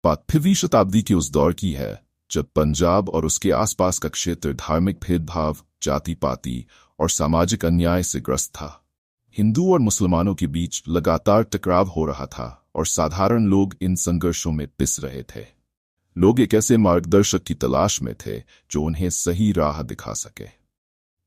बात 5वीं शताब्दी के उस दौर की है जब पंजाब और उसके आसपास का क्षेत्र धार्मिक भेदभाव, जाति पाति और सामाजिक अन्याय से ग्रस्त था। हिंदू और मुसलमानों के बीच लगातार टकराव हो रहा था और साधारण लोग इन संघर्षों में पिस रहे थे। लोग एक ऐसे मार्गदर्शक की तलाश में थे जो उन्हें सही राह दिखा सके।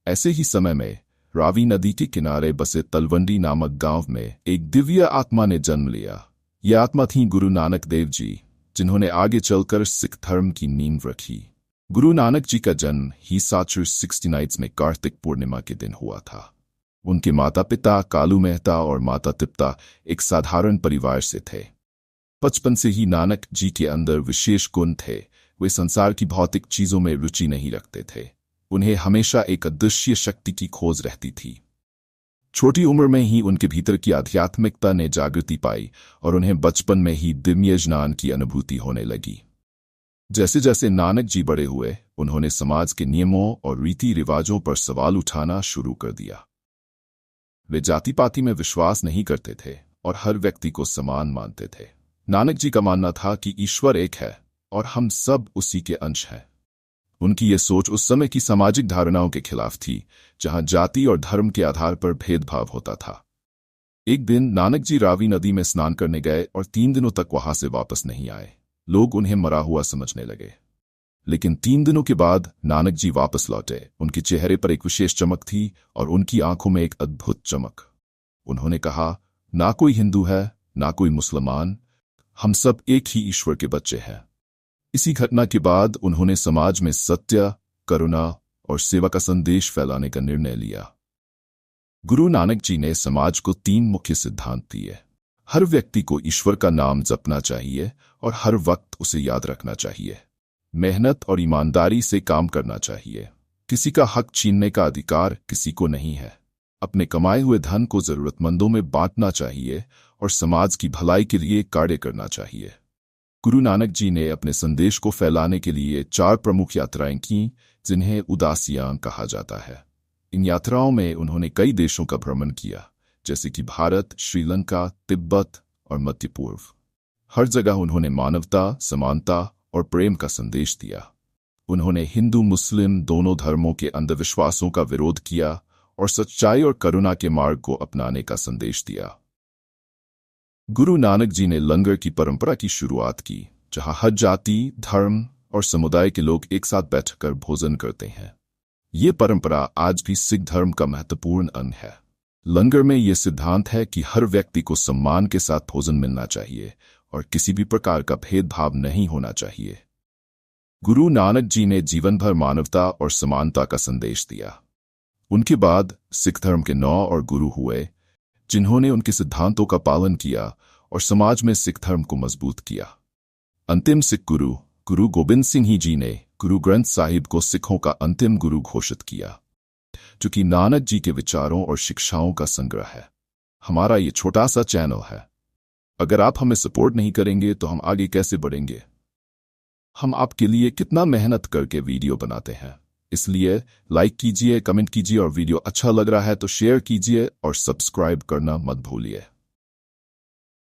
ऐसे ही समय में रावी नदी के किनारे बसे तलवंडी नामक गांव में एक दिव्य आत्मा ने जन्म लिया। यह आत्मा थी गुरु नानक देव जी, जिन्होंने आगे चलकर सिख धर्म की नींव रखी। गुरु नानक जी का जन्म ही 769 में कार्तिक पूर्णिमा के दिन हुआ था। उनके माता पिता कालू मेहता और माता तिप्ता एक साधारण परिवार से थे। बचपन से ही नानक जी के अंदर विशेष गुण थे। वे संसार की भौतिक चीजों में रुचि नहीं रखते थे। उन्हें हमेशा एक अदृश्य शक्ति की खोज रहती थी। छोटी उम्र में ही उनके भीतर की आध्यात्मिकता ने जागृति पाई और उन्हें बचपन में ही दिव्य ज्ञान की अनुभूति होने लगी। जैसे जैसे नानक जी बड़े हुए, उन्होंने समाज के नियमों और रीति रिवाजों पर सवाल उठाना शुरू कर दिया। वे जाति पाति में विश्वास नहीं करते थे और हर व्यक्ति को समान मानते थे। नानक जी का मानना था कि ईश्वर एक है और हम सब उसी के अंश हैं। उनकी ये सोच उस समय की सामाजिक धारणाओं के खिलाफ थी, जहां जाति और धर्म के आधार पर भेदभाव होता था। एक दिन नानक जी रावी नदी में स्नान करने गए और 3 दिनों तक वहां से वापस नहीं आए। लोग उन्हें मरा हुआ समझने लगे। लेकिन 3 दिनों के बाद नानक जी वापस लौटे। उनके चेहरे पर एक विशेष चमक थी और उनकी आंखों में एक अद्भुत चमक। उन्होंने कहा, ना कोई हिंदू है, ना कोई मुसलमान, हम सब एक ही ईश्वर के बच्चे हैं। इसी घटना के बाद उन्होंने समाज में सत्य, करुणा और सेवा का संदेश फैलाने का निर्णय लिया। गुरु नानक जी ने समाज को 3 मुख्य सिद्धांत दिए। हर व्यक्ति को ईश्वर का नाम जपना चाहिए और हर वक्त उसे याद रखना चाहिए। मेहनत और ईमानदारी से काम करना चाहिए। किसी का हक छीनने का अधिकार किसी को नहीं है। अपने कमाए हुए धन को जरूरतमंदों में बांटना चाहिए और समाज की भलाई के लिए कार्य करना चाहिए। गुरु नानक जी ने अपने संदेश को फैलाने के लिए 4 प्रमुख यात्राएं की, जिन्हें उदासियां कहा जाता है। इन यात्राओं में उन्होंने कई देशों का भ्रमण किया, जैसे कि भारत, श्रीलंका, तिब्बत और मध्य पूर्व। हर जगह उन्होंने मानवता, समानता और प्रेम का संदेश दिया। उन्होंने हिंदू मुस्लिम दोनों धर्मों के अंधविश्वासों का विरोध किया और सच्चाई और करुणा के मार्ग को अपनाने का संदेश दिया। गुरु नानक जी ने लंगर की परंपरा की शुरुआत की, जहां हर जाति, धर्म और समुदाय के लोग एक साथ बैठकर भोजन करते हैं। ये परंपरा आज भी सिख धर्म का महत्वपूर्ण अंग है। लंगर में ये सिद्धांत है कि हर व्यक्ति को सम्मान के साथ भोजन मिलना चाहिए और किसी भी प्रकार का भेदभाव नहीं होना चाहिए। गुरु नानक जी ने जीवन भर मानवता और समानता का संदेश दिया। उनके बाद सिख धर्म के 9 और गुरु हुए, जिन्होंने उनके सिद्धांतों का पालन किया और समाज में सिख धर्म को मजबूत किया। अंतिम सिख गुरु गुरु गोबिंद सिंह ही जी ने गुरु ग्रंथ साहिब को सिखों का अंतिम गुरु घोषित किया, जो कि नानक जी के विचारों और शिक्षाओं का संग्रह है। हमारा ये छोटा सा चैनल है। अगर आप हमें सपोर्ट नहीं करेंगे तो हम आगे कैसे बढ़ेंगे? हम आपके लिए कितना मेहनत करके वीडियो बनाते हैं। इसलिए लाइक कीजिए, कमेंट कीजिए और वीडियो अच्छा लग रहा है तो शेयर कीजिए और सब्सक्राइब करना मत भूलिए।